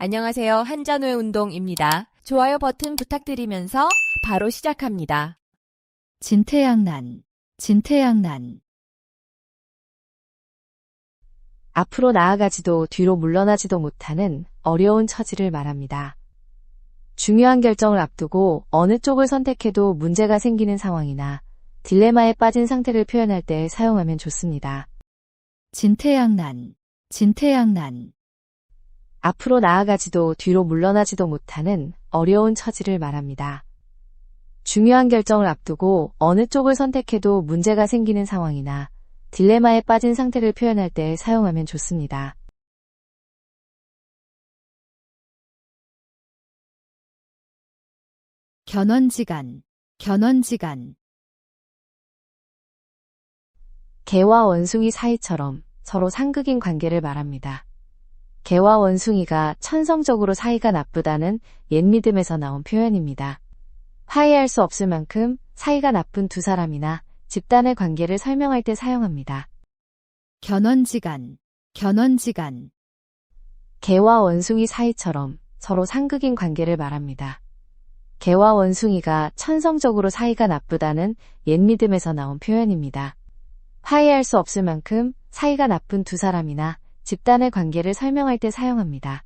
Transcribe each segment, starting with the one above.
안녕하세요. 한잔후의 운동입니다. 좋아요 버튼 부탁드리면서 바로 시작합니다. 진태양난, 진태양난. 앞으로 나아가지도 뒤로 물러나지도 못하는 어려운 처지를 말합니다. 중요한 결정을 앞두고 어느 쪽을 선택해도 문제가 생기는 상황이나 딜레마에 빠진 상태를 표현할 때 사용하면 좋습니다. 진태양난, 진태양난. 앞으로 나아가지도 뒤로 물러나지도 못하는 어려운 처지를 말합니다. 중요한 결정을 앞두고 어느 쪽을 선택해도 문제가 생기는 상황이나 딜레마에 빠진 상태를 표현할 때 사용하면 좋습니다. 견원지간, 견원지간. 개와 원숭이 사이처럼 서로 상극인 관계를 말합니다. 개와 원숭이가 천성적으로 사이가 나쁘다는 옛믿음에서 나온 표현입니다. 화해할 수 없을 만큼 사이가 나쁜 두 사람이나 집단의 관계를 설명할 때 사용합니다. 견원지간, 견원지간. 개와 원숭이 사이처럼 서로 상극인 관계를 말합니다. 개와 원숭이가 천성적으로 사이가 나쁘다는 옛믿음에서 나온 표현입니다. 화해할 수 없을 만큼 사이가 나쁜 두 사람이나 집단의 관계를 설명할 때 사용합니다.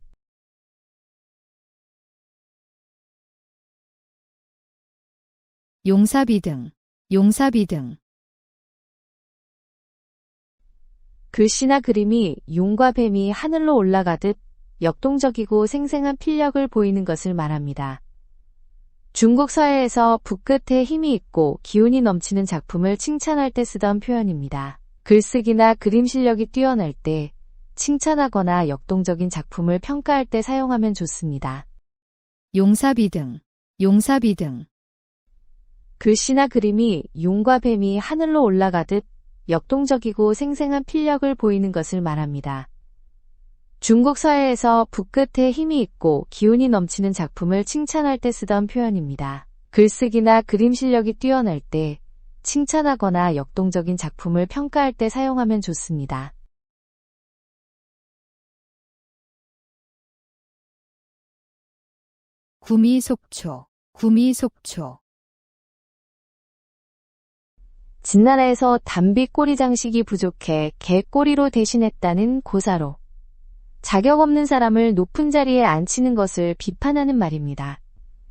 용사비등, 용사비등. 글씨나 그림이 용과 뱀이 하늘로 올라가듯 역동적이고 생생한 필력을 보이는 것을 말합니다. 중국 서예에서 붓끝에 힘이 있고 기운이 넘치는 작품을 칭찬할 때 쓰던 표현입니다. 글쓰기나 그림 실력이 뛰어날 때 칭찬하거나 역동적인 작품을 평가할 때 사용하면 좋습니다. 용사비등, 용사비등. 글씨나 그림이 용과 뱀이 하늘로 올라가듯 역동적이고 생생한 필력을 보이는 것을 말합니다. 중국 서예에서 붓끝에 힘이 있고 기운이 넘치는 작품을 칭찬할 때 쓰던 표현입니다. 글쓰기나 그림 실력이 뛰어날 때 칭찬하거나 역동적인 작품을 평가할 때 사용하면 좋습니다. 구미속초, 구미속초. 진나라에서 담비 꼬리 장식이 부족해 개 꼬리로 대신했다는 고사로. 자격 없는 사람을 높은 자리에 앉히는 것을 비판하는 말입니다.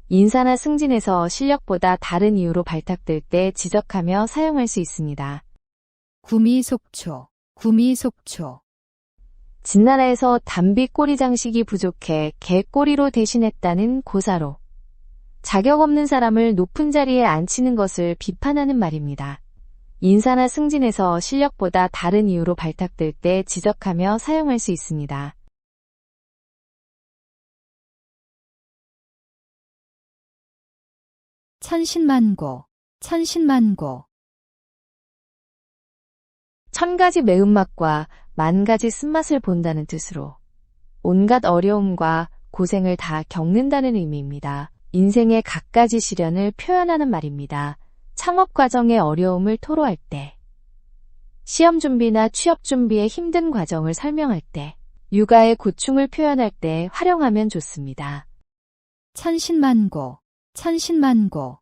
인사나 승진에서 실력보다 다른 이유로 발탁될 때 지적하며 사용할 수 있습니다. 구미속초, 구미속초. 진나라에서 담비 꼬리 장식이 부족해 개 꼬리로 대신했다는 고사로. 자격 없는 사람을 높은 자리에 앉히는 것을 비판하는 말입니다. 인사나 승진에서 실력보다 다른 이유로 발탁될 때 지적하며 사용할 수 있습니다. 천신만고, 천신만고. 천 가지 매운맛과 만 가지 쓴맛을 본다는 뜻으로 온갖 어려움과 고생을 다 겪는다는 의미입니다. 인생의 갖가지 시련을 표현하는 말입니다. 창업 과정의 어려움을 토로할 때, 시험 준비나 취업 준비의 힘든 과정을 설명할 때, 육아의 고충을 표현할 때 활용하면 좋습니다. 천신만고, 천신만고.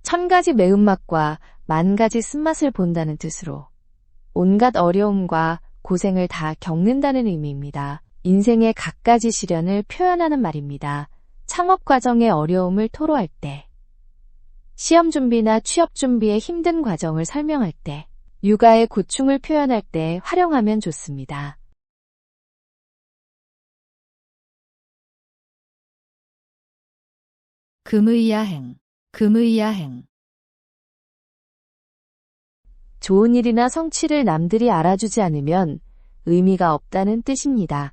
천 가지 매운맛과 만 가지 쓴맛을 본다는 뜻으로 온갖 어려움과 고생을 다 겪는다는 의미입니다. 인생의 갖가지 시련을 표현하는 말입니다. 창업 과정의 어려움을 토로할 때, 시험 준비나 취업 준비의 힘든 과정을 설명할 때, 육아의 고충을 표현할 때 활용하면 좋습니다. 금의야행, 금의야행. 좋은 일이나 성취를 남들이 알아주지 않으면 의미가 없다는 뜻입니다.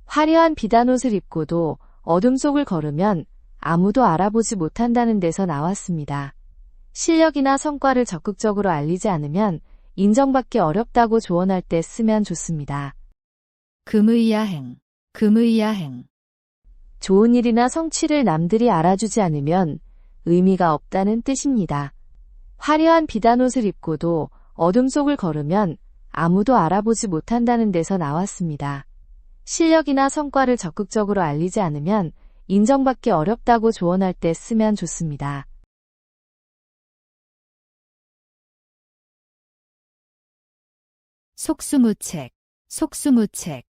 화려한 비단옷을 입고도 어둠 속을 걸으면 아무도 알아보지 못한다는 데서 나왔습니다. 실력이나 성과를 적극적으로 알리지 않으면 인정받기 어렵다고 조언할 때 쓰면 좋습니다. 금의야행, 금의야행. 좋은 일이나 성취를 남들이 알아주지 않으면 의미가 없다는 뜻입니다. 화려한 비단옷을 입고도 어둠 속을 걸으면 아무도 알아보지 못한다는 데서 나왔습니다. 실력이나 성과를 적극적으로 알리지 않으면 인정받기 어렵다고 조언할 때 쓰면 좋습니다. 속수무책, 속수무책.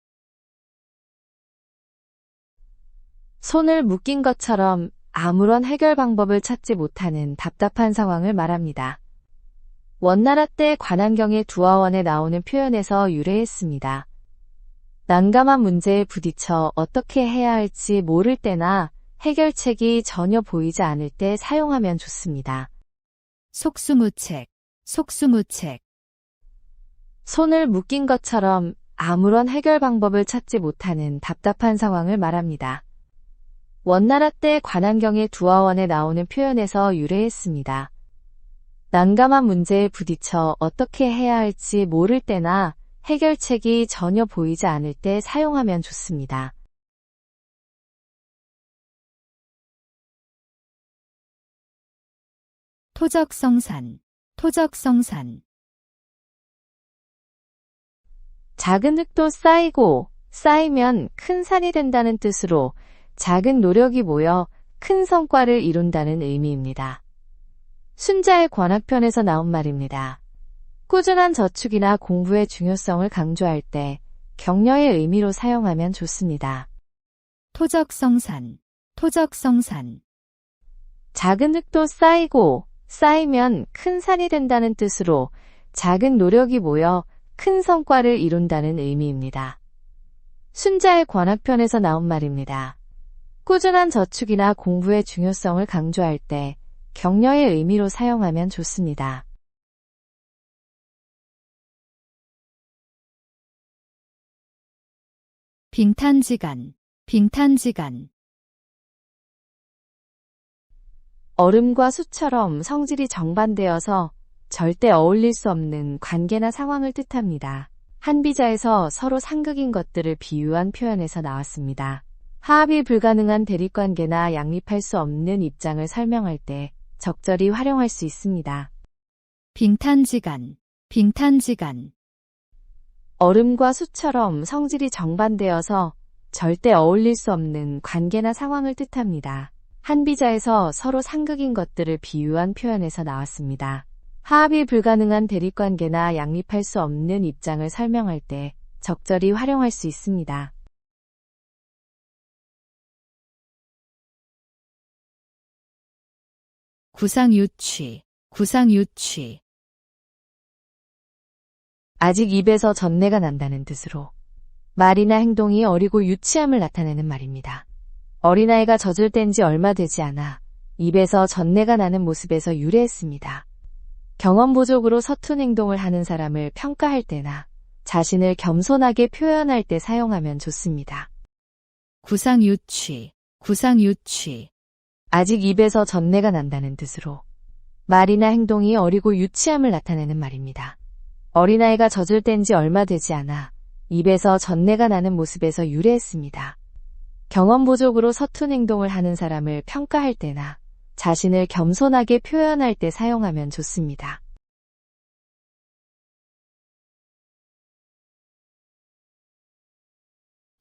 손을 묶인 것처럼 아무런 해결 방법을 찾지 못하는 답답한 상황을 말합니다. 원나라 때 관안경의 두화원에 나오는 표현에서 유래했습니다. 난감한 문제에 부딪혀 어떻게 해야 할지 모를 때나 해결책이 전혀 보이지 않을 때 사용하면 좋습니다. 속수무책, 속수무책. 손을 묶인 것처럼 아무런 해결 방법을 찾지 못하는 답답한 상황을 말합니다. 원나라 때 관안경의 두화원에 나오는 표현에서 유래했습니다. 난감한 문제에 부딪혀 어떻게 해야 할지 모를 때나 해결책이 전혀 보이지 않을 때 사용하면 좋습니다. 토적성산, 토적성산. 작은 흙도 쌓이고 쌓이면 큰 산이 된다는 뜻으로 작은 노력이 모여 큰 성과를 이룬다는 의미입니다. 순자의 관악편에서 나온 말입니다. 꾸준한 저축이나 공부의 중요성을 강조할 때 격려의 의미로 사용하면 좋습니다. 토적성산, 토적성산. 작은 흙도 쌓이고 쌓이면 큰 산이 된다는 뜻으로 작은 노력이 모여 큰 성과를 이룬다는 의미입니다. 순자의 관악편에서 나온 말입니다. 꾸준한 저축이나 공부의 중요성을 강조할 때 격려의 의미로 사용하면 좋습니다. 빙탄지간, 빙탄지간. 얼음과 수처럼 성질이 정반대여서 절대 어울릴 수 없는 관계나 상황을 뜻합니다. 한비자에서 서로 상극인 것들을 비유한 표현에서 나왔습니다. 화합이 불가능한 대립관계나 양립할 수 없는 입장을 설명할 때 적절히 활용할 수 있습니다. 빙탄지간, 빙탄지간. 얼음과 수처럼 성질이 정반대여서 절대 어울릴 수 없는 관계나 상황을 뜻합니다. 한비자에서 서로 상극인 것들을 비유한 표현에서 나왔습니다. 화합이 불가능한 대립관계나 양립할 수 없는 입장을 설명할 때 적절히 활용할 수 있습니다. 구상유취, 구상유취. 아직 입에서 전내가 난다는 뜻으로 말이나 행동이 어리고 유치함을 나타내는 말입니다. 어린아이가 젖을 뗀 지 얼마 되지 않아 입에서 전내가 나는 모습에서 유래했습니다. 경험 부족으로 서툰 행동을 하는 사람을 평가할 때나 자신을 겸손하게 표현할 때 사용하면 좋습니다. 구상유취, 구상유취. 아직 입에서 전내가 난다는 뜻으로 말이나 행동이 어리고 유치함을 나타내는 말입니다. 어린아이가 젖을 뗀 지 얼마 되지 않아 입에서 전내가 나는 모습에서 유래했습니다. 경험 부족으로 서툰 행동을 하는 사람을 평가할 때나 자신을 겸손하게 표현할 때 사용하면 좋습니다.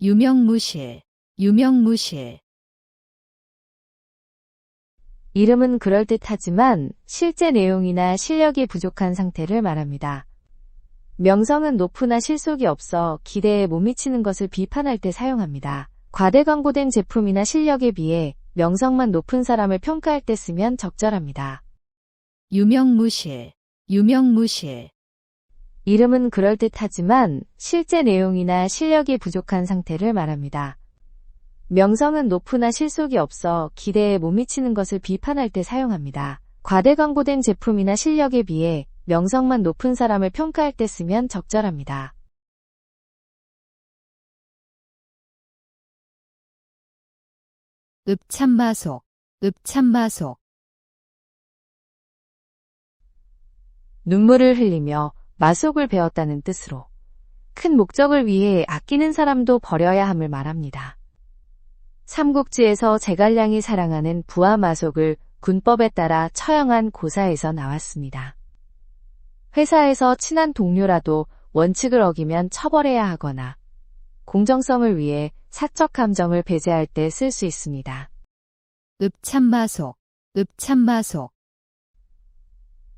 유명무실, 유명무실. 이름은 그럴듯하지만 실제 내용이나 실력이 부족한 상태를 말합니다. 명성은 높으나 실속이 없어 기대에 못 미치는 것을 비판할 때 사용합니다. 과대 광고된 제품이나 실력에 비해 명성만 높은 사람을 평가할 때 쓰면 적절합니다. 유명무실, 유명무실. 이름은 그럴듯하지만 실제 내용이나 실력이 부족한 상태를 말합니다. 명성은 높으나 실속이 없어 기대에 못 미치는 것을 비판할 때 사용합니다. 과대 광고된 제품이나 실력에 비해 명성만 높은 사람을 평가할 때 쓰면 적절합니다. 읍참마속, 읍참마속. 눈물을 흘리며 마속을 베었다는 뜻으로 큰 목적을 위해 아끼는 사람도 버려야 함을 말합니다. 삼국지에서 제갈량이 사랑하는 부하 마속을 군법에 따라 처형한 고사에서 나왔습니다. 회사에서 친한 동료라도 원칙을 어기면 처벌해야 하거나 공정성을 위해 사적 감정을 배제할 때 쓸 수 있습니다. 읍참마속, 읍참마속.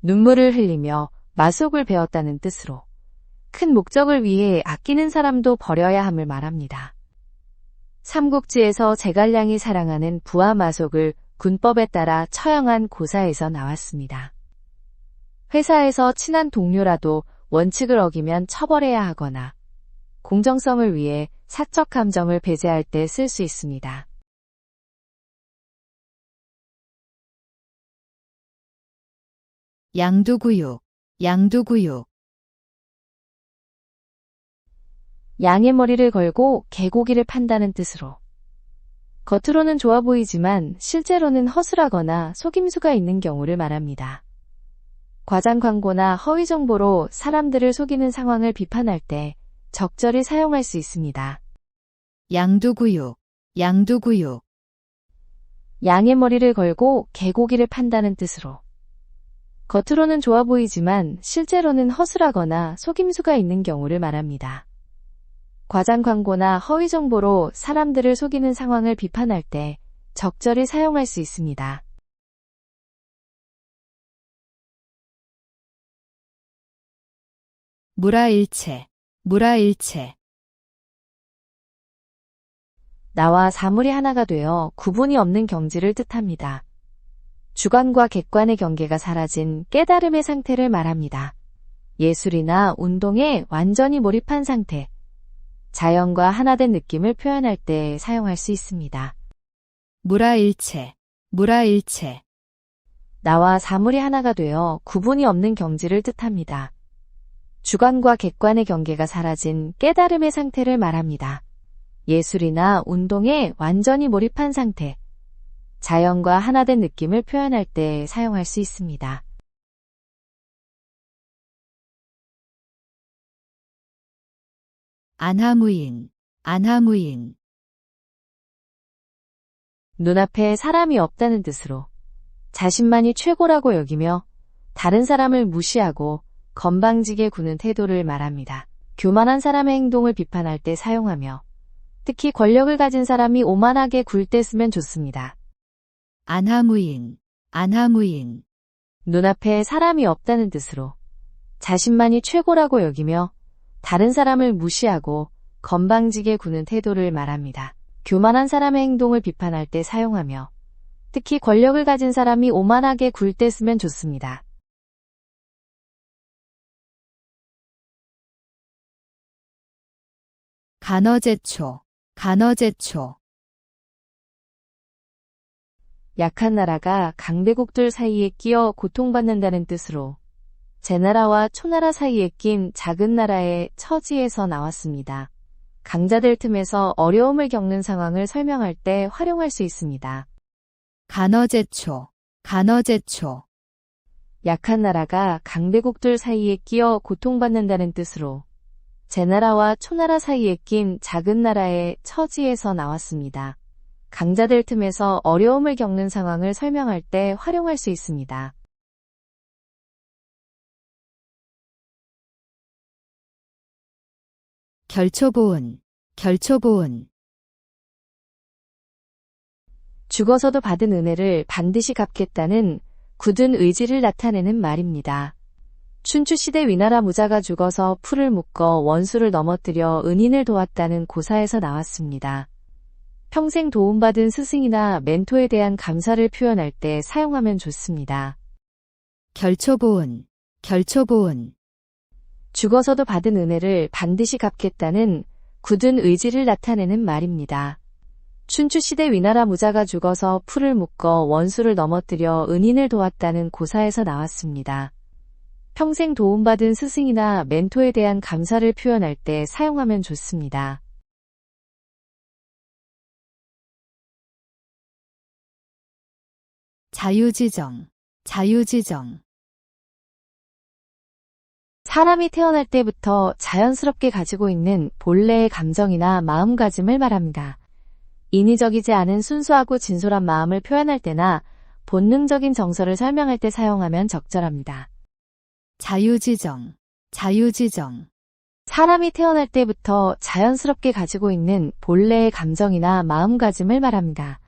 눈물을 흘리며 마속을 베었다는 뜻으로 큰 목적을 위해 아끼는 사람도 버려야 함을 말합니다. 삼국지에서 제갈량이 사랑하는 부하 마속을 군법에 따라 처형한 고사에서 나왔습니다. 회사에서 친한 동료라도 원칙을 어기면 처벌해야 하거나 공정성을 위해 사적 감정을 배제할 때 쓸 수 있습니다. 양두구육, 양두구육. 양의 머리를 걸고 개고기를 판다는 뜻으로 겉으로는 좋아 보이지만 실제로는 허술하거나 속임수가 있는 경우를 말합니다. 과장 광고나 허위 정보로 사람들을 속이는 상황을 비판할 때 적절히 사용할 수 있습니다. 양두구육, 양두구육. 양의 머리를 걸고 개고기를 판다는 뜻으로 겉으로는 좋아 보이지만 실제로는 허술하거나 속임수가 있는 경우를 말합니다. 과장 광고나 허위 정보로 사람들을 속이는 상황을 비판할 때 적절히 사용할 수 있습니다. 무라일체, 무라일체. 나와 사물이 하나가 되어 구분이 없는 경지를 뜻합니다. 주관과 객관의 경계가 사라진 깨달음의 상태를 말합니다. 예술이나 운동에 완전히 몰입한 상태, 자연과 하나된 느낌을 표현할 때 사용할 수 있습니다. 무라일체, 무라일체. 나와 사물이 하나가 되어 구분이 없는 경지를 뜻합니다. 주관과 객관의 경계가 사라진 깨달음의 상태를 말합니다. 예술이나 운동에 완전히 몰입한 상태, 자연과 하나된 느낌을 표현할 때 사용할 수 있습니다. 안하무인, 안하무인. 눈앞에 사람이 없다는 뜻으로 자신만이 최고라고 여기며 다른 사람을 무시하고 건방지게 구는 태도를 말합니다. 교만한 사람의 행동을 비판할 때 사용하며 특히 권력을 가진 사람이 오만하게 굴 때 쓰면 좋습니다. 안하무인, 안하무인. 눈앞에 사람이 없다는 뜻으로 자신만이 최고라고 여기며 다른 사람을 무시하고 건방지게 구는 태도를 말합니다. 교만한 사람의 행동을 비판할 때 사용하며 특히 권력을 가진 사람이 오만하게 굴 때 쓰면 좋습니다. 간어제초, 간어제초. 약한 나라가 강대국들 사이에 끼어 고통받는다는 뜻으로 제나라와 초나라 사이에 낀 작은 나라의 처지에서 나왔습니다. 강자들 틈에서 어려움을 겪는 상황을 설명할 때 활용할 수 있습니다. 간어제초, 간어제초. 약한 나라가 강대국들 사이에 끼어 고통받는다는 뜻으로 제나라와 초나라 사이에 낀 작은 나라의 처지에서 나왔습니다. 강자들 틈에서 어려움을 겪는 상황을 설명할 때 활용할 수 있습니다. 결초보은, 결초보은. 죽어서도 받은 은혜를 반드시 갚겠다는 굳은 의지를 나타내는 말입니다. 춘추시대 위나라 무자가 죽어서 풀을 묶어 원수를 넘어뜨려 은인을 도왔다는 고사에서 나왔습니다. 평생 도움받은 스승이나 멘토에 대한 감사를 표현할 때 사용하면 좋습니다. 결초보은, 결초보은. 죽어서도 받은 은혜를 반드시 갚겠다는 굳은 의지를 나타내는 말입니다. 춘추시대 위나라 무자가 죽어서 풀을 묶어 원수를 넘어뜨려 은인을 도왔다는 고사에서 나왔습니다. 평생 도움받은 스승이나 멘토에 대한 감사를 표현할 때 사용하면 좋습니다. 자유지정, 자유지정. 사람이 태어날 때부터 자연스럽게 가지고 있는 본래의 감정이나 마음가짐을 말합니다. 인위적이지 않은 순수하고 진솔한 마음을 표현할 때나 본능적인 정서를 설명할 때 사용하면 적절합니다. 자유지정, 자유지정. 사람이 태어날 때부터 자연스럽게 가지고 있는 본래의 감정이나 마음가짐을 말합니다.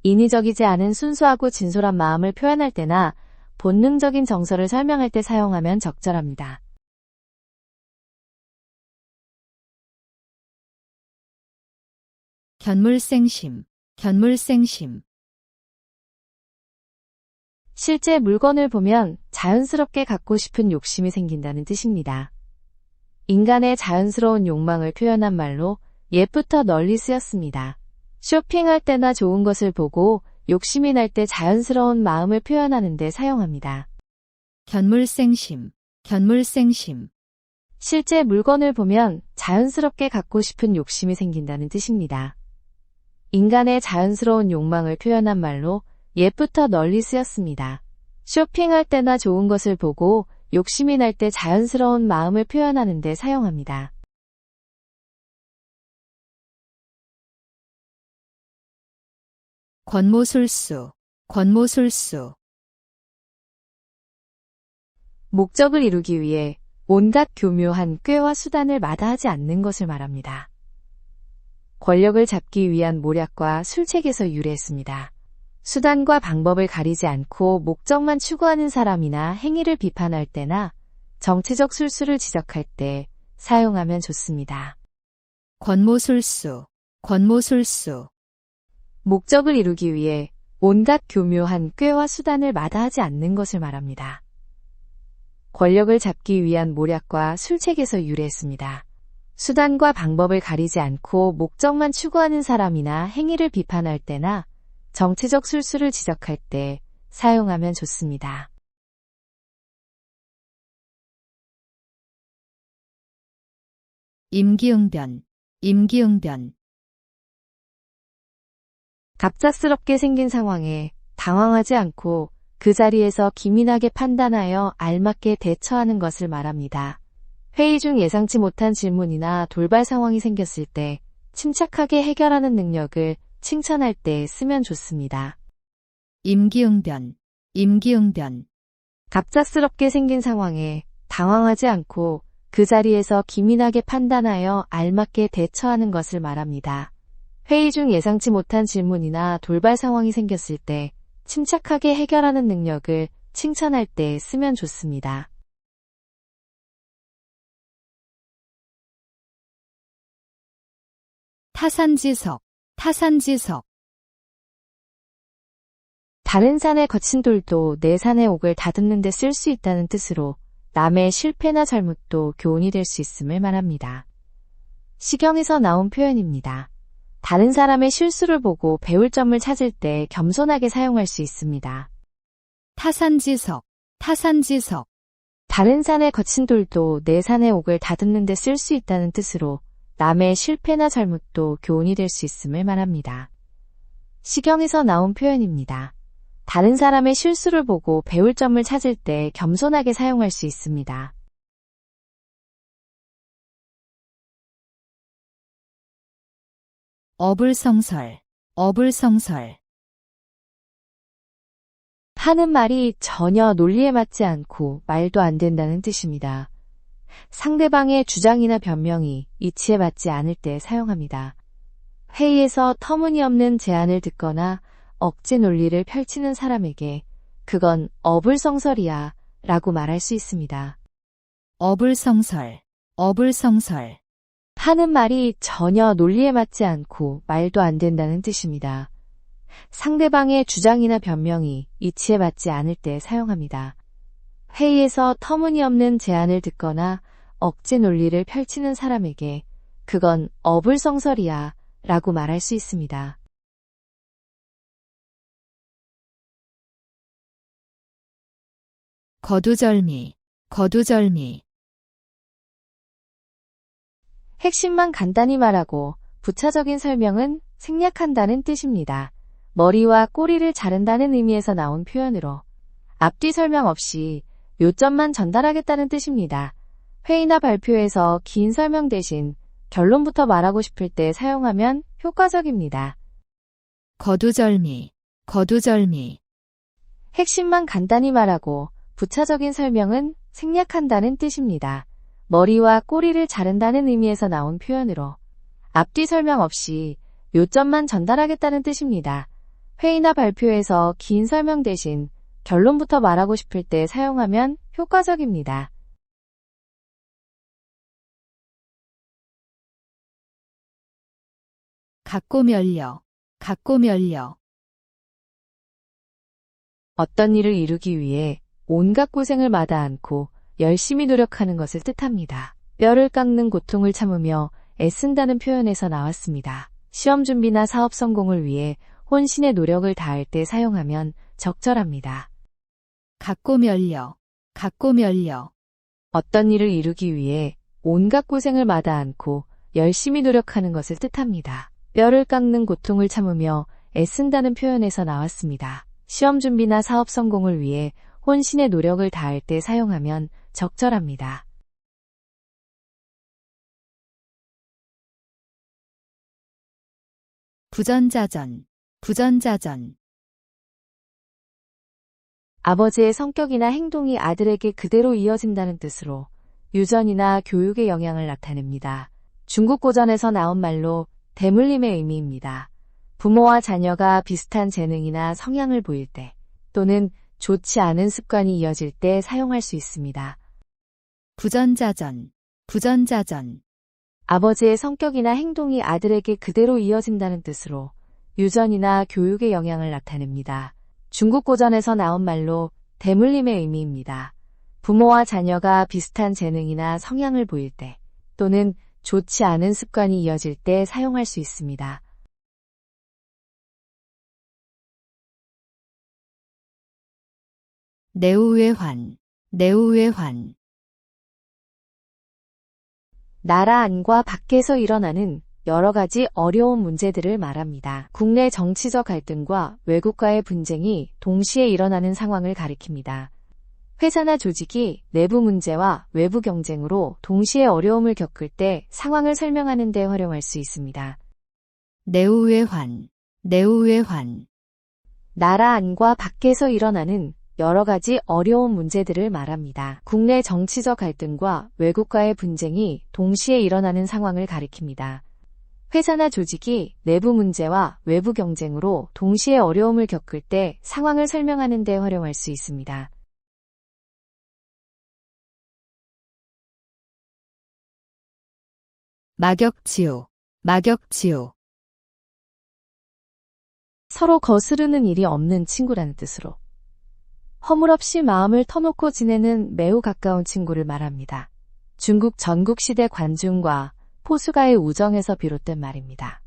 인위적이지 않은 순수하고 진솔한 마음을 표현할 때나 본능적인 정서를 설명할 때 사용하면 적절합니다. 견물생심, 견물생심. 실제 물건을 보면 자연스럽게 갖고 싶은 욕심이 생긴다는 뜻입니다. 인간의 자연스러운 욕망을 표현한 말로 옛부터 널리 쓰였습니다. 쇼핑할 때나 좋은 것을 보고 욕심이 날 때 자연스러운 마음을 표현하는 데 사용합니다. 견물생심, 견물생심. 실제 물건을 보면 자연스럽게 갖고 싶은 욕심이 생긴다는 뜻입니다. 인간의 자연스러운 욕망을 표현한 말로 옛부터 널리 쓰였습니다. 쇼핑할 때나 좋은 것을 보고 욕심이 날 때 자연스러운 마음을 표현하는 데 사용합니다. 권모술수, 권모술수. 목적을 이루기 위해 온갖 교묘한 꾀와 수단을 마다하지 않는 것을 말합니다. 권력을 잡기 위한 모략과 술책에서 유래했습니다. 수단과 방법을 가리지 않고 목적만 추구하는 사람이나 행위를 비판할 때나 정치적 술수를 지적할 때 사용하면 좋습니다. 권모술수, 권모술수. 목적을 이루기 위해 온갖 교묘한 꾀와 수단을 마다하지 않는 것을 말합니다. 권력을 잡기 위한 모략과 술책에서 유래했습니다. 수단과 방법을 가리지 않고 목적만 추구하는 사람이나 행위를 비판할 때나 정치적 술수를 지적할 때 사용하면 좋습니다. 임기응변, 임기응변. 갑작스럽게 생긴 상황에 당황하지 않고 그 자리에서 기민하게 판단하여 알맞게 대처하는 것을 말합니다. 회의 중 예상치 못한 질문이나 돌발 상황이 생겼을 때 침착하게 해결하는 능력을 칭찬할 때 쓰면 좋습니다. 임기응변, 임기응변. 갑작스럽게 생긴 상황에 당황하지 않고 그 자리에서 기민하게 판단하여 알맞게 대처하는 것을 말합니다. 회의 중 예상치 못한 질문이나 돌발 상황이 생겼을 때 침착하게 해결하는 능력을 칭찬할 때 쓰면 좋습니다. 타산지석, 타산지석. 다른 산의 거친 돌도 내 산의 옥을 다듬는 데 쓸 수 있다는 뜻으로 남의 실패나 잘못도 교훈이 될 수 있음을 말합니다. 시경에서 나온 표현입니다. 다른 사람의 실수를 보고 배울 점을 찾을 때 겸손하게 사용할 수 있습니다. 타산지석, 타산지석. 다른 산의 거친 돌도 내 산의 옥을 다듬는 데 쓸 수 있다는 뜻으로 남의 실패나 잘못도 교훈이 될 수 있음을 말합니다. 시경에서 나온 표현입니다. 다른 사람의 실수를 보고 배울 점을 찾을 때 겸손하게 사용할 수 있습니다. 어불성설, 어불성설. 하는 말이 전혀 논리에 맞지 않고 말도 안 된다는 뜻입니다. 상대방의 주장이나 변명이 이치에 맞지 않을 때 사용합니다. 회의에서 터무니없는 제안을 듣거나 억지 논리를 펼치는 사람에게 그건 어불성설이야 라고 말할 수 있습니다. 어불성설, 어불성설. 하는 말이 전혀 논리에 맞지 않고 말도 안 된다는 뜻입니다. 상대방의 주장이나 변명이 이치에 맞지 않을 때 사용합니다. 회의에서 터무니없는 제안을 듣거나 억지 논리를 펼치는 사람에게 그건 어불성설이야 라고 말할 수 있습니다. 거두절미, 거두절미. 핵심만 간단히 말하고 부차적인 설명은 생략한다는 뜻입니다. 머리와 꼬리를 자른다는 의미에서 나온 표현으로 앞뒤 설명 없이 요점만 전달하겠다는 뜻입니다. 회의나 발표에서 긴 설명 대신 결론부터 말하고 싶을 때 사용하면 효과적입니다. 거두절미, 거두절미. 핵심만 간단히 말하고 부차적인 설명은 생략한다는 뜻입니다. 머리와 꼬리를 자른다는 의미에서 나온 표현으로 앞뒤 설명 없이 요점만 전달하겠다는 뜻입니다. 회의나 발표에서 긴 설명 대신 결론부터 말하고 싶을 때 사용하면 효과적입니다. 각고멸려, 각고멸려. 어떤 일을 이루기 위해 온갖 고생을 마다 않고 열심히 노력하는 것을 뜻합니다. 뼈를 깎는 고통을 참으며 애쓴다는 표현에서 나왔습니다. 시험 준비나 사업 성공을 위해 혼신의 노력을 다할 때 사용하면 적절합니다. 각고멸려, 각고멸려. 어떤 일을 이루기 위해 온갖 고생을 마다 않고 열심히 노력하는 것을 뜻합니다. 뼈를 깎는 고통을 참으며 애쓴다는 표현에서 나왔습니다. 시험 준비나 사업 성공을 위해 혼신의 노력을 다할 때 사용하면 적절합니다. 부전자전, 부전자전. 아버지의 성격이나 행동이 아들에게 그대로 이어진다는 뜻으로 유전이나 교육의 영향을 나타냅니다. 중국 고전에서 나온 말로 대물림의 의미입니다. 부모와 자녀가 비슷한 재능이나 성향을 보일 때 또는 좋지 않은 습관이 이어질 때 사용할 수 있습니다. 부전자전, 부전자전. 아버지의 성격이나 행동이 아들에게 그대로 이어진다는 뜻으로 유전이나 교육의 영향을 나타냅니다. 중국 고전에서 나온 말로 대물림의 의미입니다. 부모와 자녀가 비슷한 재능이나 성향을 보일 때 또는 좋지 않은 습관이 이어질 때 사용할 수 있습니다. 내우외환, 내우외환. 나라 안과 밖에서 일어나는 여러 가지 어려운 문제들을 말합니다. 국내 정치적 갈등과 외국과의 분쟁이 동시에 일어나는 상황을 가리킵니다. 회사나 조직이 내부 문제와 외부 경쟁으로 동시에 어려움을 겪을 때 상황을 설명하는 데 활용할 수 있습니다. 내우외환, 내우외환. 나라 안과 밖에서 일어나는 여러 가지 어려운 문제들을 말합니다. 국내 정치적 갈등과 외국과의 분쟁이 동시에 일어나는 상황을 가리킵니다. 회사나 조직이 내부 문제와 외부 경쟁으로 동시에 어려움을 겪을 때 상황을 설명하는 데 활용할 수 있습니다. 막역지우, 막역지우. 서로 거스르는 일이 없는 친구라는 뜻으로 허물없이 마음을 터놓고 지내는 매우 가까운 친구를 말합니다. 중국 전국시대 관중과 포수가의 우정에서 비롯된 말입니다.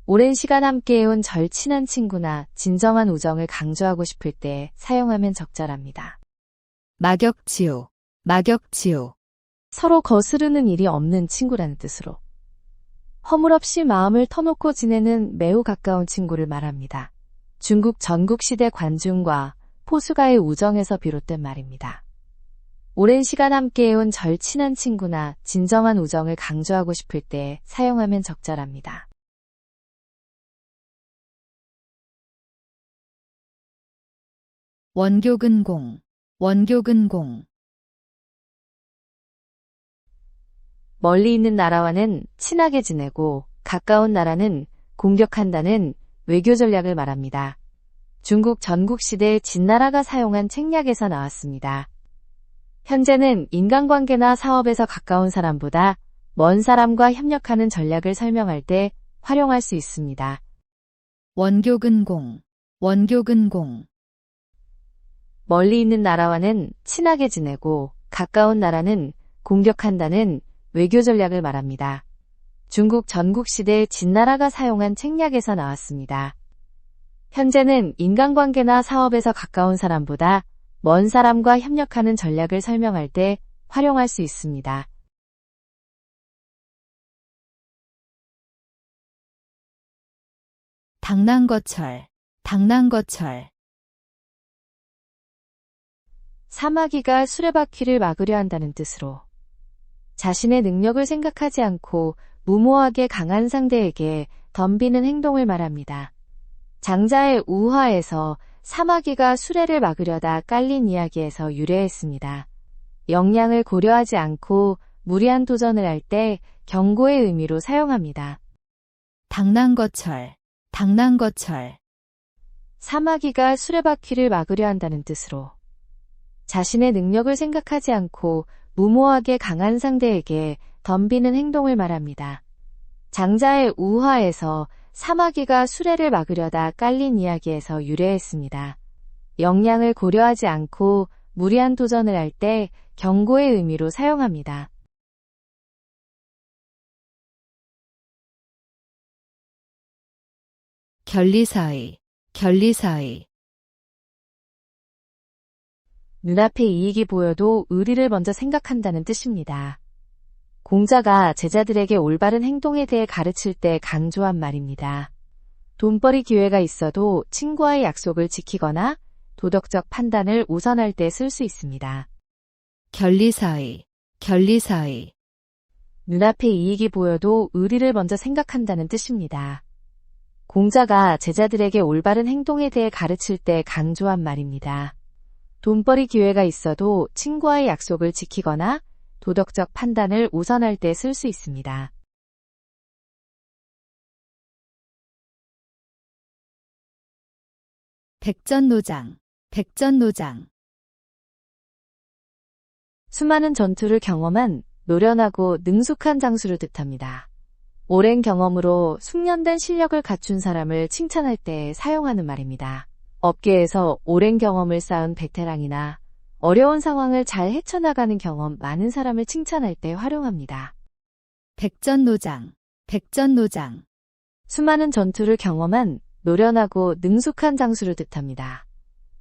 오랜 시간 함께해온 절친한 친구나 진정한 우정을 강조하고 싶을 때 사용하면 적절합니다. 막역지우, 막역지우. 서로 거스르는 일이 없는 친구라는 뜻으로 허물없이 마음을 터놓고 지내는 매우 가까운 친구를 말합니다. 중국 전국시대 관중과 포수가의 우정에서 비롯된 말입니다. 오랜 시간 함께해온 절친한 친구나 진정한 우정을 강조하고 싶을 때 사용하면 적절합니다. 원교근공, 원교근공. 멀리 있는 나라와는 친하게 지내고 가까운 나라는 공격한다는 외교 전략을 말합니다. 중국 전국시대 진나라가 사용한 책략에서 나왔습니다. 현재는 인간관계나 사업에서 가까운 사람보다 먼 사람과 협력하는 전략을 설명할 때 활용할 수 있습니다. 원교근공, 원교근공. 멀리 있는 나라와는 친하게 지내고 가까운 나라는 공격한다는 외교 전략을 말합니다. 중국 전국시대 진나라가 사용한 책략에서 나왔습니다. 현재는 인간관계나 사업에서 가까운 사람보다 먼 사람과 협력하는 전략을 설명할 때 활용할 수 있습니다. 당난거철, 당난거철. 사마귀가 수레바퀴를 막으려 한다는 뜻으로 자신의 능력을 생각하지 않고 무모하게 강한 상대에게 덤비는 행동을 말합니다. 장자의 우화에서 사마귀가 수레를 막으려다 깔린 이야기에서 유래했습니다. 역량을 고려하지 않고 무리한 도전을 할 때 경고의 의미로 사용합니다. 당난거철, 당난거철. 사마귀가 수레바퀴를 막으려 한다는 뜻으로 자신의 능력을 생각하지 않고 무모하게 강한 상대에게 덤비는 행동을 말합니다. 장자의 우화에서 사마귀가 수레를 막으려다 깔린 이야기에서 유래했습니다. 역량을 고려하지 않고 무리한 도전을 할 때 경고의 의미로 사용합니다. 결리사의, 결리사의. 눈앞에 이익이 보여도 의리를 먼저 생각한다는 뜻입니다. 공자가 제자들에게 올바른 행동에 대해 가르칠 때 강조한 말입니다. 돈벌이 기회가 있어도 친구와의 약속을 지키거나 도덕적 판단을 우선할 때 쓸 수 있습니다. 결리사의, 결리사의. 눈앞에 이익이 보여도 의리를 먼저 생각한다는 뜻입니다. 공자가 제자들에게 올바른 행동에 대해 가르칠 때 강조한 말입니다. 돈벌이 기회가 있어도 친구와의 약속을 지키거나 도덕적 판단을 우선할 때 쓸 수 있습니다. 백전노장, 백전노장. 수많은 전투를 경험한 노련하고 능숙한 장수를 뜻합니다. 오랜 경험으로 숙련된 실력을 갖춘 사람을 칭찬할 때 사용하는 말입니다. 업계에서 오랜 경험을 쌓은 베테랑이나 어려운 상황을 잘 헤쳐나가는 경험 많은 사람을 칭찬할 때 활용합니다. 백전노장, 백전노장. 수많은 전투를 경험한 노련하고 능숙한 장수를 뜻합니다.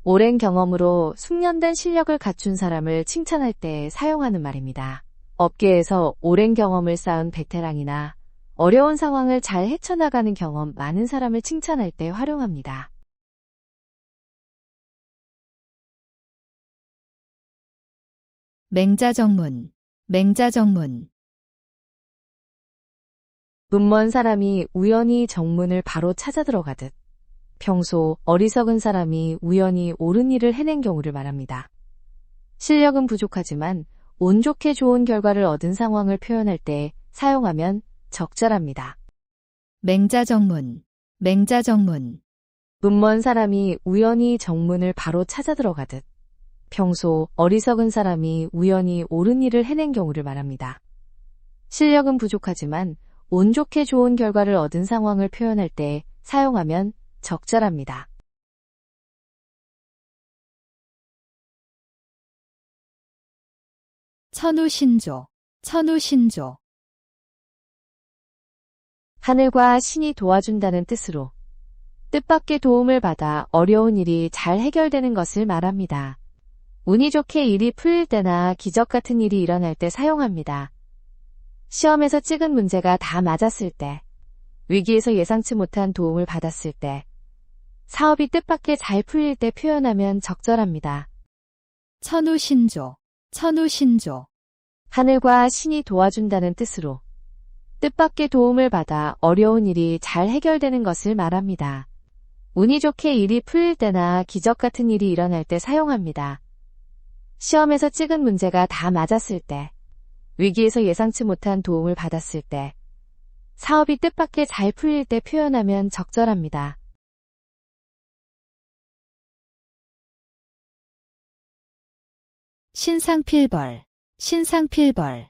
오랜 경험으로 숙련된 실력을 갖춘 사람을 칭찬할 때 사용하는 말입니다. 업계에서 오랜 경험을 쌓은 베테랑이나 어려운 상황을 잘 헤쳐나가는 경험 많은 사람을 칭찬할 때 활용합니다. 맹자정문, 맹자정문. 눈먼 사람이 우연히 정문을 바로 찾아 들어가듯 평소 어리석은 사람이 우연히 옳은 일을 해낸 경우를 말합니다. 실력은 부족하지만 운 좋게 좋은 결과를 얻은 상황을 표현할 때 사용하면 적절합니다. 맹자정문, 맹자정문. 눈먼 사람이 우연히 정문을 바로 찾아 들어가듯 평소 어리석은 사람이 우연히 옳은 일을 해낸 경우를 말합니다. 실력은 부족하지만 운 좋게 좋은 결과를 얻은 상황을 표현할 때 사용하면 적절합니다. 천우신조, 천우신조. 하늘과 신이 도와준다는 뜻으로 뜻밖의 도움을 받아 어려운 일이 잘 해결되는 것을 말합니다. 운이 좋게 일이 풀릴 때나 기적 같은 일이 일어날 때 사용합니다. 시험에서 찍은 문제가 다 맞았을 때, 위기에서 예상치 못한 도움을 받았을 때, 사업이 뜻밖의 잘 풀릴 때 표현하면 적절합니다. 천우신조, 천우신조. 하늘과 신이 도와준다는 뜻으로 뜻밖의 도움을 받아 어려운 일이 잘 해결되는 것을 말합니다. 운이 좋게 일이 풀릴 때나 기적 같은 일이 일어날 때 사용합니다. 시험에서 찍은 문제가 다 맞았을 때, 위기에서 예상치 못한 도움을 받았을 때, 사업이 뜻밖의 잘 풀릴 때 표현하면 적절합니다. 신상필벌, 신상필벌.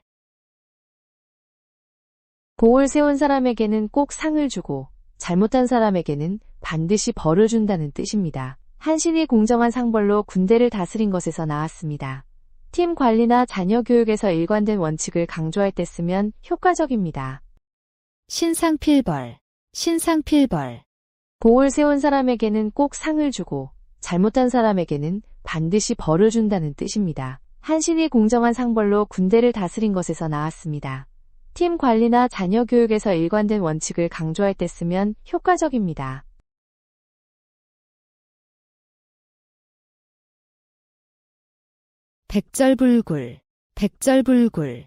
공을 세운 사람에게는 꼭 상을 주고 잘못한 사람에게는 반드시 벌을 준다는 뜻입니다. 한신이 공정한 상벌로 군대를 다스린 것에서 나왔습니다. 팀 관리나 자녀 교육에서 일관된 원칙을 강조할 때 쓰면 효과적입니다. 신상필벌, 신상필벌. 공을 세운 사람에게는 꼭 상을 주고 잘못한 사람에게는 반드시 벌을 준다는 뜻입니다. 한신이 공정한 상벌로 군대를 다스린 것에서 나왔습니다. 팀 관리나 자녀 교육에서 일관된 원칙을 강조할 때 쓰면 효과적입니다. 백절불굴, 백절불굴.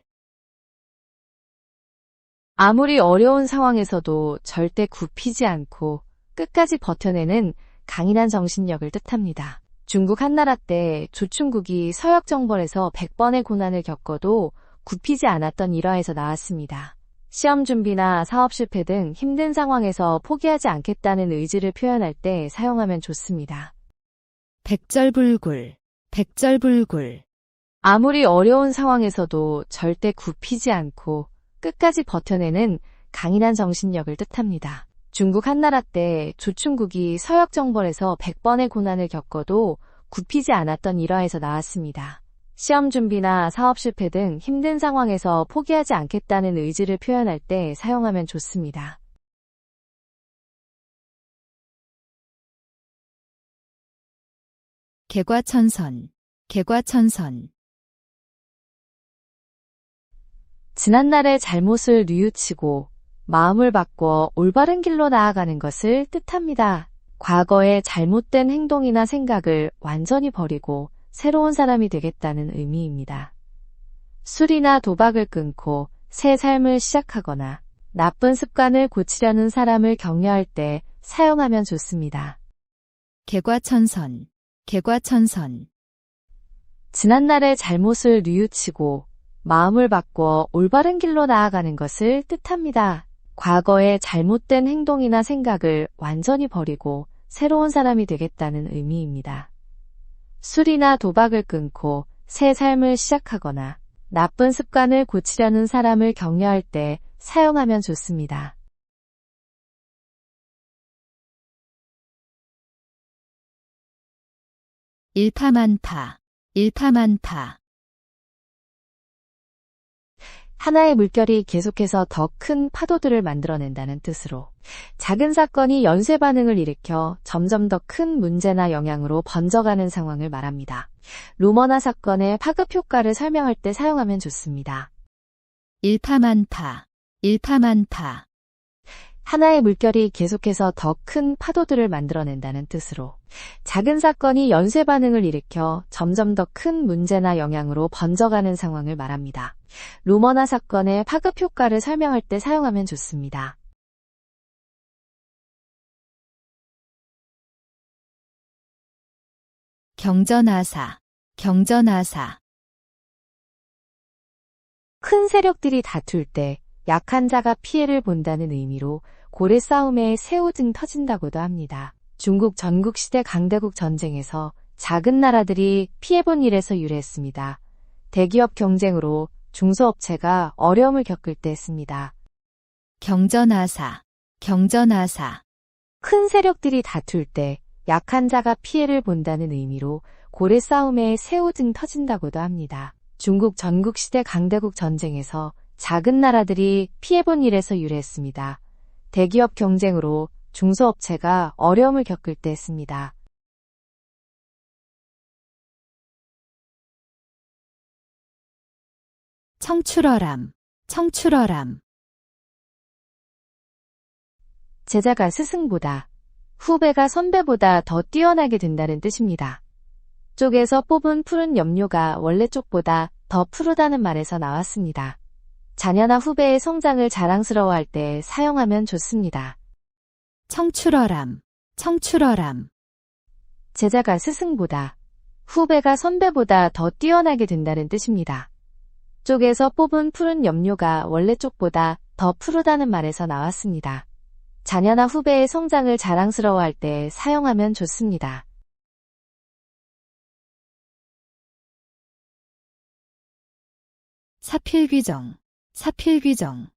아무리 어려운 상황에서도 절대 굽히지 않고 끝까지 버텨내는 강인한 정신력을 뜻합니다. 중국 한나라 때 조충국이 서역정벌에서 100번의 고난을 겪어도 굽히지 않았던 일화에서 나왔습니다. 시험 준비나 사업 실패 등 힘든 상황에서 포기하지 않겠다는 의지를 표현할 때 사용하면 좋습니다. 백절불굴, 백절불굴. 아무리 어려운 상황에서도 절대 굽히지 않고 끝까지 버텨내는 강인한 정신력을 뜻합니다. 중국 한나라 때 조충국이 서역정벌에서 100번의 고난을 겪어도 굽히지 않았던 일화에서 나왔습니다. 시험 준비나 사업 실패 등 힘든 상황에서 포기하지 않겠다는 의지를 표현할 때 사용하면 좋습니다. 개과천선, 개과천선. 지난날의 잘못을 뉘우치고 마음을 바꿔 올바른 길로 나아가는 것을 뜻합니다. 과거의 잘못된 행동이나 생각을 완전히 버리고 새로운 사람이 되겠다는 의미입니다. 술이나 도박을 끊고 새 삶을 시작하거나 나쁜 습관을 고치려는 사람을 격려할 때 사용하면 좋습니다. 개과천선, 개과천선. 지난날의 잘못을 뉘우치고 마음을 바꿔 올바른 길로 나아가는 것을 뜻합니다. 과거의 잘못된 행동이나 생각을 완전히 버리고 새로운 사람이 되겠다는 의미입니다. 술이나 도박을 끊고 새 삶을 시작하거나 나쁜 습관을 고치려는 사람을 격려할 때 사용하면 좋습니다. 일파만파, 일파만파. 하나의 물결이 계속해서 더 큰 파도들을 만들어낸다는 뜻으로 작은 사건이 연쇄 반응을 일으켜 점점 더 큰 문제나 영향으로 번져가는 상황을 말합니다. 루머나 사건의 파급 효과를 설명할 때 사용하면 좋습니다. 일파만파, 일파만파. 하나의 물결이 계속해서 더 큰 파도들을 만들어낸다는 뜻으로 작은 사건이 연쇄 반응을 일으켜 점점 더 큰 문제나 영향으로 번져가는 상황을 말합니다. 루머나 사건의 파급 효과를 설명할 때 사용하면 좋습니다. 경전하사, 경전하사. 큰 세력들이 다툴 때 약한 자가 피해를 본다는 의미로 고래 싸움에 새우등 터진다고도 합니다. 중국 전국시대 강대국 전쟁에서 작은 나라들이 피해본 일에서 유래했습니다. 대기업 경쟁으로 중소업체가 어려움을 겪을 때 씁니다. 경전하사, 경전하사. 큰 세력들이 다툴 때 약한 자가 피해를 본다는 의미로 고래 싸움에 새우등 터진다고도 합니다. 중국 전국시대 강대국 전쟁에서 작은 나라들이 피해본 일에서 유래했습니다. 대기업 경쟁으로 중소업체가 어려움을 겪을 때 씁니다. 청출어람, 청출어람. 제자가 스승보다, 후배가 선배보다 더 뛰어나게 된다는 뜻입니다. 쪽에서 뽑은 푸른 염료가 원래 쪽보다 더 푸르다는 말에서 나왔습니다. 자녀나 후배의 성장을 자랑스러워할 때 사용하면 좋습니다. 청출어람, 청출어람. 제자가 스승보다, 후배가 선배보다 더 뛰어나게 된다는 뜻입니다. 쪽에서 뽑은 푸른 염료가 원래 쪽보다 더 푸르다는 말에서 나왔습니다. 자녀나 후배의 성장을 자랑스러워할 때 사용하면 좋습니다. 사필귀정, 사필귀정.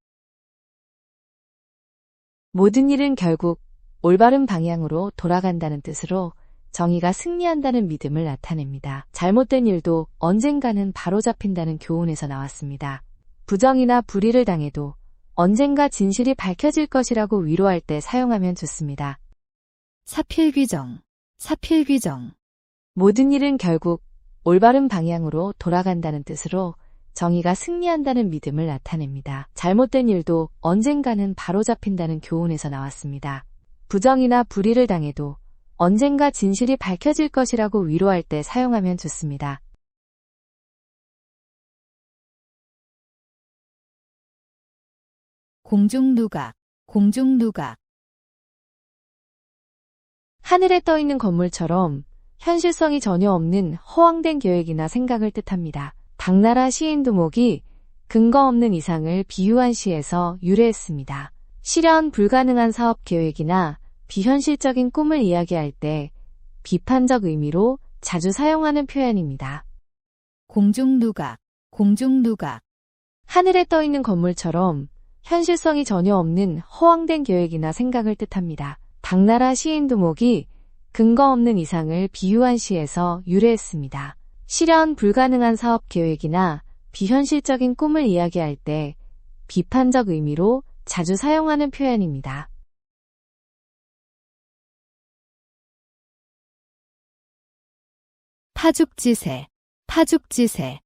모든 일은 결국 올바른 방향으로 돌아간다는 뜻으로 정의가 승리한다는 믿음을 나타냅니다. 잘못된 일도 언젠가는 바로잡힌다는 교훈에서 나왔습니다. 부정이나 불의를 당해도 언젠가 진실이 밝혀질 것이라고 위로할 때 사용하면 좋습니다. 사필귀정, 사필귀정. 모든 일은 결국 올바른 방향으로 돌아간다는 뜻으로 정의가 승리한다는 믿음을 나타냅니다. 잘못된 일도 언젠가는 바로잡힌다는 교훈에서 나왔습니다. 부정이나 불의를 당해도 언젠가 진실이 밝혀질 것이라고 위로할 때 사용하면 좋습니다. 공중누각, 공중누각. 하늘에 떠 있는 건물처럼 현실성이 전혀 없는 허황된 계획이나 생각을 뜻합니다. 당나라 시인 두목이 근거 없는 이상을 비유한 시에서 유래했습니다. 실현 불가능한 사업 계획이나 비현실적인 꿈을 이야기할 때 비판적 의미로 자주 사용하는 표현입니다. 공중누각, 공중누각, 하늘에 떠 있는 건물처럼 현실성이 전혀 없는 허황된 계획이나 생각을 뜻합니다. 당나라 시인 두목이 근거 없는 이상을 비유한 시에서 유래했습니다. 실현 불가능한 사업 계획이나 비현실적인 꿈을 이야기할 때 비판적 의미로 자주 사용하는 표현입니다. 타죽지세, 타죽지세,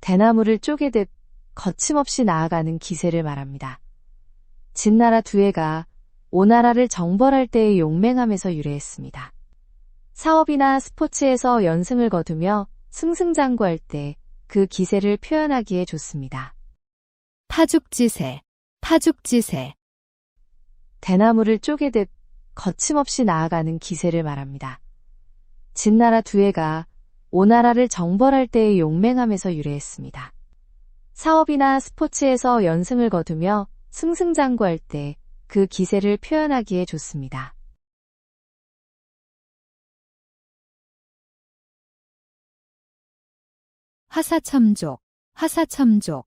대나무를 쪼개듯 거침없이 나아가는 기세를 말합니다. 진나라 두해가 오나라를 정벌할 때의 용맹함에서 유래했습니다. 사업이나 스포츠에서 연승을 거두며 승승장구할 때 그 기세를 표현하기에 좋습니다. 타죽지세, 타죽지세, 대나무를 쪼개듯 거침없이 나아가는 기세를 말합니다. 진나라 두해가 오나라를 정벌할 때의 용맹함에서 유래했습니다. 사업이나 스포츠에서 연승을 거두며 승승장구할 때 그 기세를 표현하기에 좋습니다. 화사첨족, 화사첨족,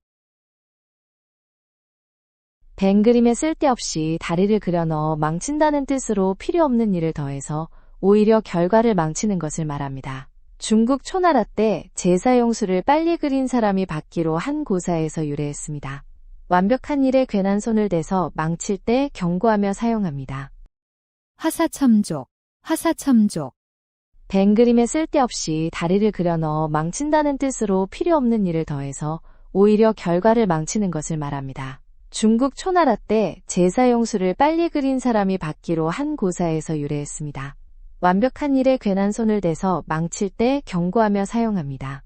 뱅 그림에 쓸데없이 다리를 그려 넣어 망친다는 뜻으로 필요 없는 일을 더해서 오히려 결과를 망치는 것을 말합니다. 중국 초나라 때 제사용수를 빨리 그린 사람이 받기로 한 고사에서 유래했습니다. 완벽한 일에 괜한 손을 대서 망칠 때 경고하며 사용합니다. 화사첨족, 화사첨족, 뱅 그림에 쓸데없이 다리를 그려 넣어 망친다는 뜻으로 필요 없는 일을 더해서 오히려 결과를 망치는 것을 말합니다. 중국 초나라 때 제사용수를 빨리 그린 사람이 받기로 한 고사에서 유래했습니다. 완벽한 일에 괜한 손을 대서 망칠 때 경고하며 사용합니다.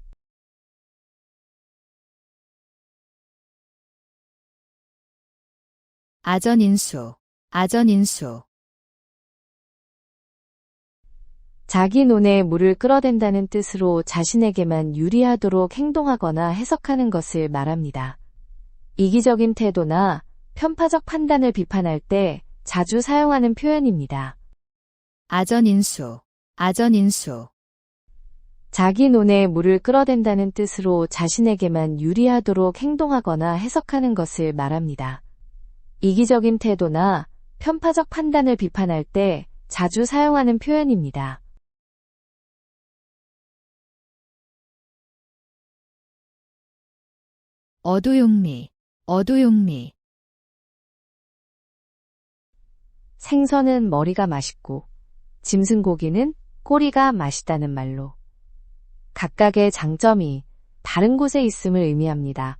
아전인수, 아전인수, 자기 논에 물을 끌어댄다는 뜻으로 자신에게만 유리하도록 행동하거나 해석하는 것을 말합니다. 이기적인 태도나 편파적 판단을 비판할 때 자주 사용하는 표현입니다. 아전인수, 아전인수, 자기 논에 물을 끌어댄다는 뜻으로 자신에게만 유리하도록 행동하거나 해석하는 것을 말합니다. 이기적인 태도나 편파적 판단을 비판할 때 자주 사용하는 표현입니다. 어두용미, 어두용미, 생선은 머리가 맛있고 짐승고기는 꼬리가 맛있다는 말로 각각의 장점이 다른 곳에 있음을 의미합니다.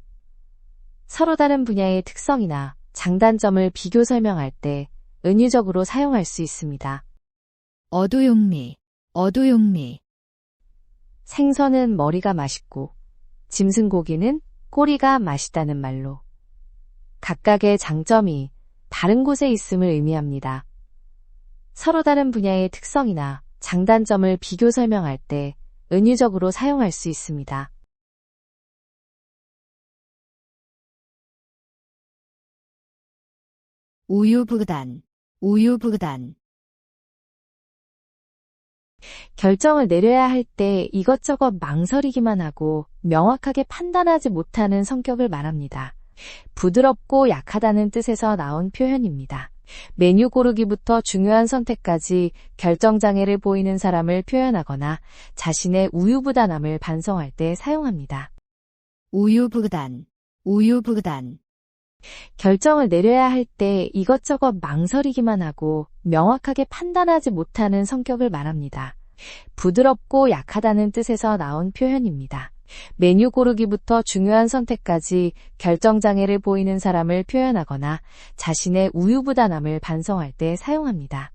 서로 다른 분야의 특성이나 장단점을 비교 설명할 때 은유적으로 사용할 수 있습니다. 어두용미, 어두용미, 생선은 머리가 맛있고 짐승고기는 꼬리가 맛있다는 말로 각각의 장점이 다른 곳에 있음을 의미합니다. 서로 다른 분야의 특성이나 장단점을 비교 설명할 때 은유적으로 사용할 수 있습니다. 우유부단, 우유부단, 결정을 내려야 할 때 이것저것 망설이기만 하고 명확하게 판단하지 못하는 성격을 말합니다. 부드럽고 약하다는 뜻에서 나온 표현입니다. 메뉴 고르기부터 중요한 선택까지 결정장애를 보이는 사람을 표현하거나 자신의 우유부단함을 반성할 때 사용합니다. 우유부단, 우유부단, 결정을 내려야 할 때 이것저것 망설이기만 하고 명확하게 판단하지 못하는 성격을 말합니다. 부드럽고 약하다는 뜻에서 나온 표현입니다. 메뉴 고르기부터 중요한 선택까지 결정장애를 보이는 사람을 표현하거나 자신의 우유부단함을 반성할 때 사용합니다.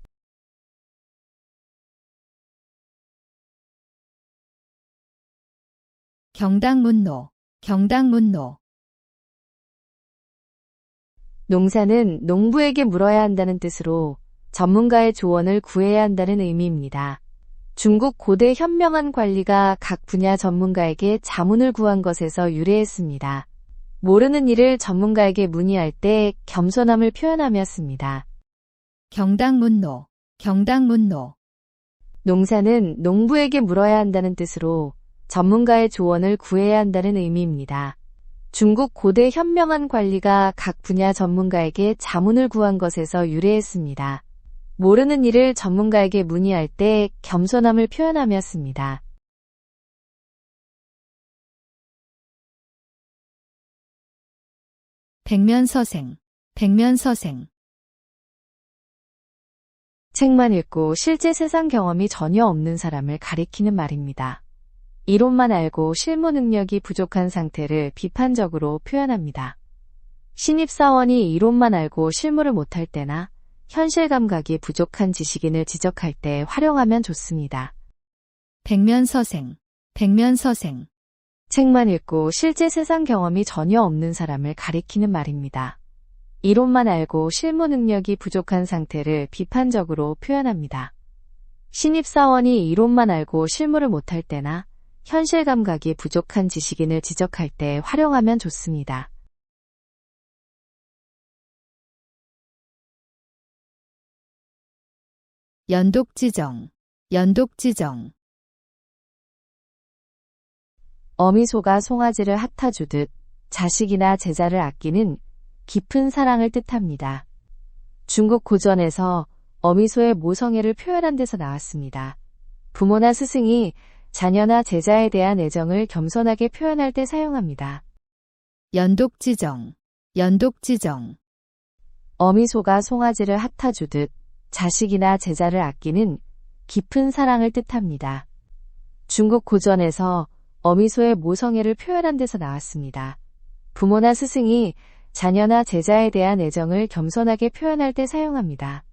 경당문노, 경당문노, 농사는 농부에게 물어야 한다는 뜻으로 전문가의 조언을 구해야 한다는 의미입니다. 중국 고대 현명한 관리가 각 분야 전문가에게 자문을 구한 것에서 유래했습니다. 모르는 일을 전문가에게 문의할 때 겸손함을 표현하며 씁니다. 경당문노, 경당문노. 농사는 농부에게 물어야 한다는 뜻으로 전문가의 조언을 구해야 한다는 의미입니다. 중국 고대 현명한 관리가 각 분야 전문가에게 자문을 구한 것에서 유래했습니다. 모르는 일을 전문가에게 문의할 때 겸손함을 표현하며 씁니다. 백면서생, 백면서생. 책만 읽고 실제 세상 경험이 전혀 없는 사람을 가리키는 말입니다. 이론만 알고 실무 능력이 부족한 상태를 비판적으로 표현합니다. 신입사원이 이론만 알고 실무를 못할 때나 현실 감각이 부족한 지식인을 지적할 때 활용하면 좋습니다. 백면서생, 백면서생. 책만 읽고 실제 세상 경험이 전혀 없는 사람을 가리키는 말입니다. 이론만 알고 실무 능력이 부족한 상태를 비판적으로 표현합니다. 신입사원이 이론만 알고 실무를 못할 때나 현실 감각이 부족한 지식인을 지적할 때 활용하면 좋습니다. 연독지정, 연독지정. 어미소가 송아지를 핥아주듯 자식이나 제자를 아끼는 깊은 사랑을 뜻합니다. 중국 고전에서 어미소의 모성애를 표현한 데서 나왔습니다. 부모나 스승이 자녀나 제자에 대한 애정을 겸손하게 표현할 때 사용합니다. 연독지정, 연독지정. 어미소가 송아지를 핥아주듯 자식이나 제자를 아끼는 깊은 사랑을 뜻합니다. 중국 고전에서 어미소의 모성애를 표현한 데서 나왔습니다. 부모나 스승이 자녀나 제자에 대한 애정을 겸손하게 표현할 때 사용합니다.